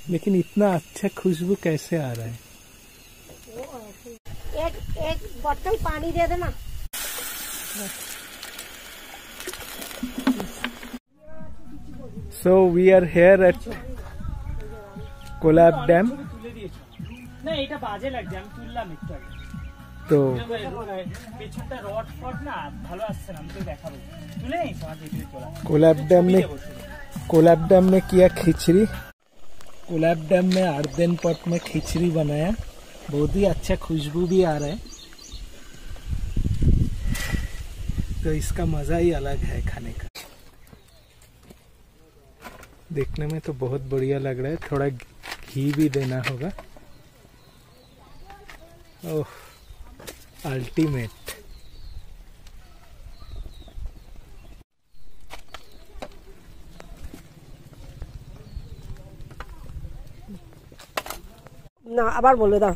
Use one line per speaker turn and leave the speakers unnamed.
लेकिन इतना अच्छा खुशबू कैसे आ रहा है?
एक बोतल पानी दे देना।
So we are here at Kolab Dam. तो कोलाब डैम में किया खिचड़ी। कोलाब डैम में 8 दिन पट में खिचड़ी बनाया, बहुत ही अच्छा खुशबू भी आ रहा है। तो इसका मजा ही अलग है खाने का। देखने में तो बहुत बढ़िया लग रहा है, थोड़ा घी भी देना होगा। ओह अल्टीमेट।
না আবার বলে দাও।